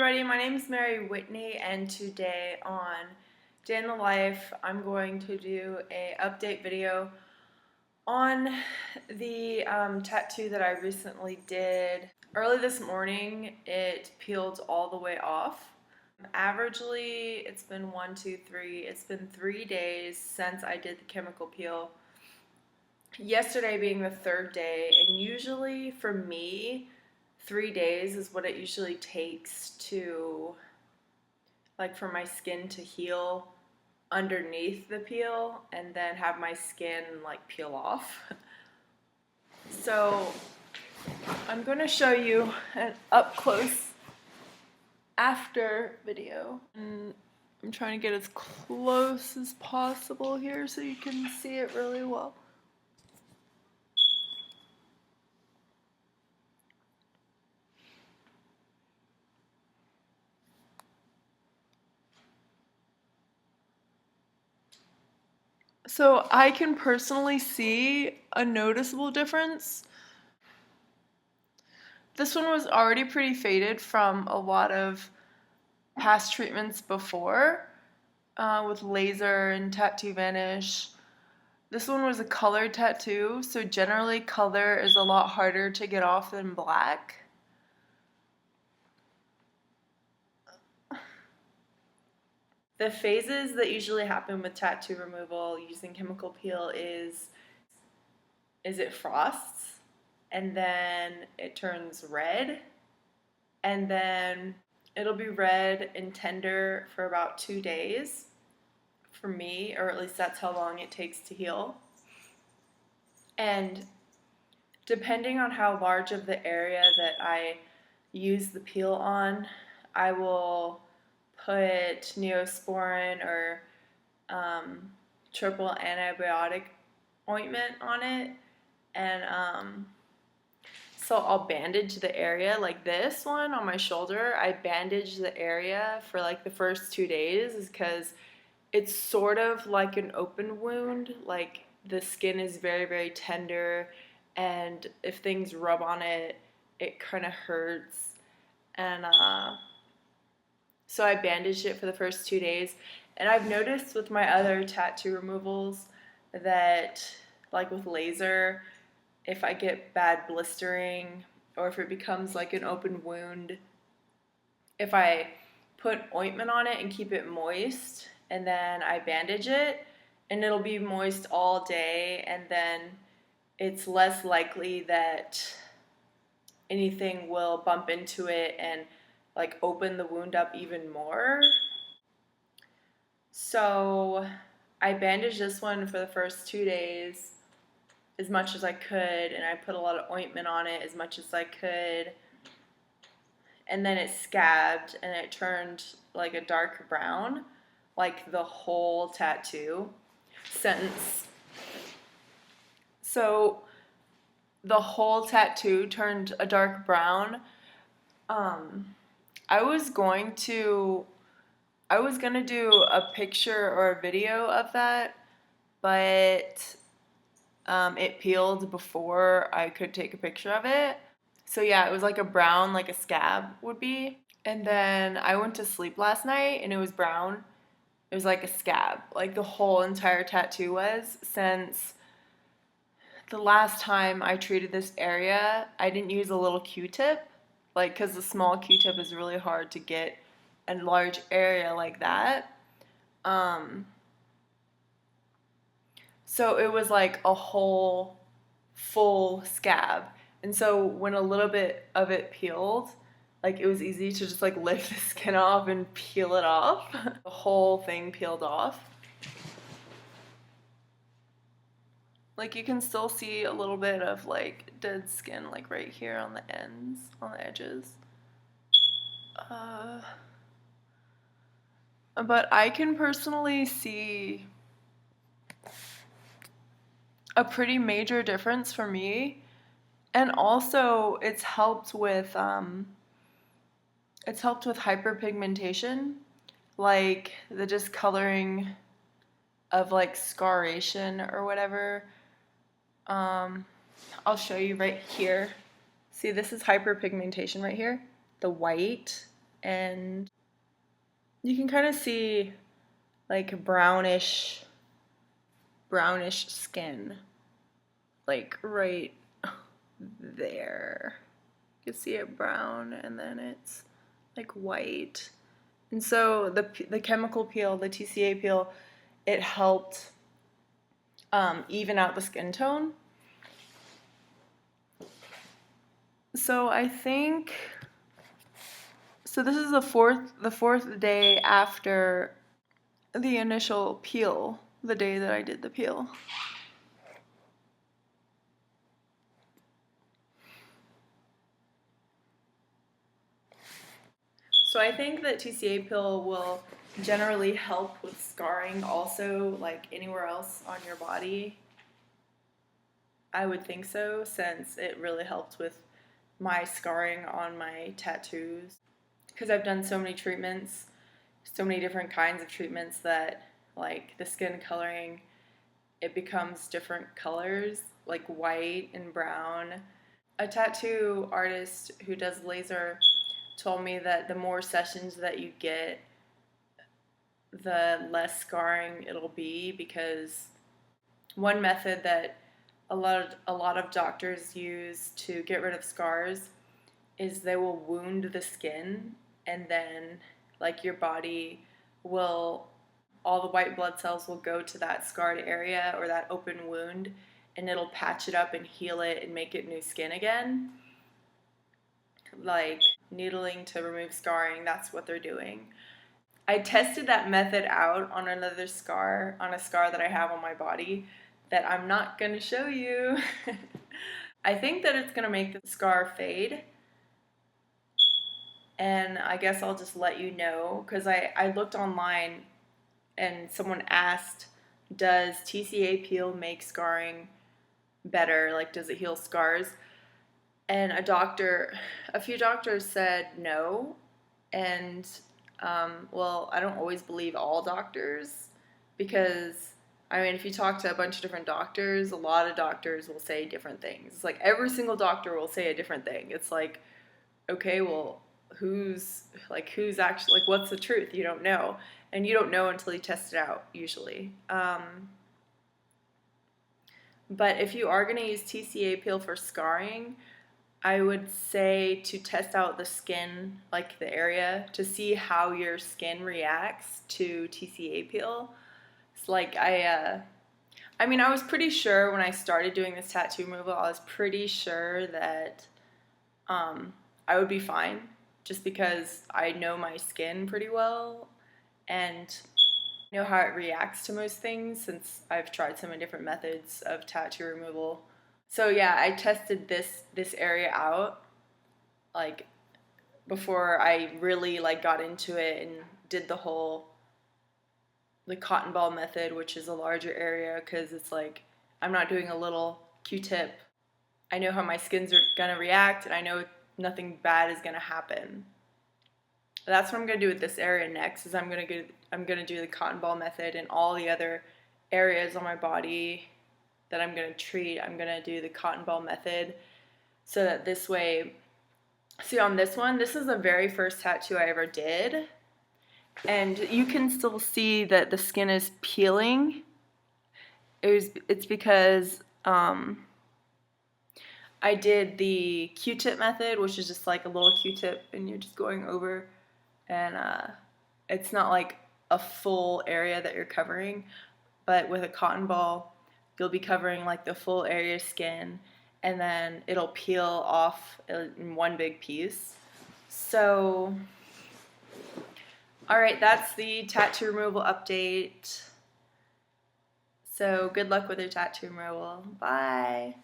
everybody, my name is Mary Whitney, and today on Day in the Life I'm going to do a update video on the tattoo that I recently did. Early this morning it peeled all the way off. Averagely it's been 3 days since I did the chemical peel. Yesterday being the third day, and usually for me 3 days is what it usually takes to, like, for my skin to heal underneath the peel and then have my skin like peel off. So I'm going to show you an up close after video, and I'm trying to get as close as possible here so you can see it really well. So I can personally see a noticeable difference. This one was already pretty faded from a lot of past treatments before with laser and tattoo vanish. This one was a colored tattoo, so generally color is a lot harder to get off than black. The phases that usually happen with tattoo removal using chemical peel is it frosts, and then it turns red, and then it'll be red and tender for about 2 days for me, or at least that's how long it takes to heal. And depending on how large of the area that I use the peel on, I will put Neosporin or triple antibiotic ointment on it, and so I'll bandage the area. Like this one on my shoulder, I bandage the area for like the first 2 days because it's sort of like an open wound. Like the skin is very, very tender, and if things rub on it, it kind of hurts. And so I bandaged it for the first 2 days. And I've noticed with my other tattoo removals that, like with laser, if I get bad blistering or if it becomes like an open wound, if I put ointment on it and keep it moist and then I bandage it, and it'll be moist all day, and then it's less likely that anything will bump into it and like open the wound up even more. So I bandaged this one for the first 2 days as much as I could, and I put a lot of ointment on it as much as I could, and then it scabbed and it turned like a dark brown, like the whole tattoo. So the whole tattoo turned a dark brown. I was gonna do a picture or a video of that, but it peeled before I could take a picture of it. So yeah, it was like a brown, like a scab would be. And then I went to sleep last night and it was brown. It was like a scab, like the whole entire tattoo was. Since the last time I treated this area, I didn't use a little Q-tip, like, because the small Q-tip is really hard to get a large area like that. So it was like a whole full scab. And so when a little bit of it peeled, like, it was easy to just like lift the skin off and peel it off. The whole thing peeled off. Like, you can still see a little bit of like dead skin like right here on the ends, on the edges. But I can personally see a pretty major difference for me, and also it's helped with hyperpigmentation, like the discoloring of like scarration or whatever. I'll show you right here. See, this is hyperpigmentation right here, the white and you can kind of see like brownish skin, like right there. You can see it brown, and then it's like white. And so the chemical peel, the TCA peel, it helped even out the skin tone. So I think, so this is the fourth day after the initial peel, the day that I did the peel. So I think that TCA peel will generally help with scarring also, like anywhere else on your body. I would think so, since it really helped with my scarring on my tattoos. Because I've done so many treatments, so many different kinds of treatments, that like the skin coloring, it becomes different colors, like white and brown. A tattoo artist who does laser told me that the more sessions that you get, the less scarring it'll be, because one method that a lot of doctors use to get rid of scars is they will wound the skin, and then like your body will, all the white blood cells will go to that scarred area or that open wound, and it'll patch it up and heal it and make it new skin again. Like needling to remove scarring, that's what they're doing. I tested that method out on another scar, on a scar that I have on my body that I'm not going to show you. I think that it's going to make the scar fade. And I guess I'll just let you know, because I looked online and someone asked, does TCA peel make scarring better? Like, does it heal scars? And a few doctors said no. And well, I don't always believe all doctors, because I mean, if you talk to a bunch of different doctors, a lot of doctors will say different things. It's like every single doctor will say a different thing. It's like, okay, well, who's actually, like, what's the truth? You don't know. And you don't know until you test it out, usually. But if you are going to use TCA peel for scarring, I would say to test out the skin, like the area, to see how your skin reacts to TCA peel. It's like I mean, I was pretty sure when I started doing this tattoo removal, I was pretty sure that I would be fine, just because I know my skin pretty well and know how it reacts to most things, since I've tried so many different methods of tattoo removal. So yeah, I tested this area out like before I really like got into it and did the cotton ball method, which is a larger area, because it's like I'm not doing a little Q-tip. I know how my skins are gonna react, and I know nothing bad is gonna happen. That's what I'm gonna do with this area next. Is I'm gonna do the cotton ball method, and all the other areas on my body that I'm gonna treat, I'm gonna do the cotton ball method, so that this way. See, on this one, this is the very first tattoo I ever did, and you can still see that the skin is peeling. It's because I did the Q-tip method, which is just like a little Q-tip and you're just going over, and it's not like a full area that you're covering, but with a cotton ball you'll be covering like the full area of skin, and then it'll peel off in one big piece. So alright, that's the tattoo removal update. So good luck with your tattoo removal. Bye!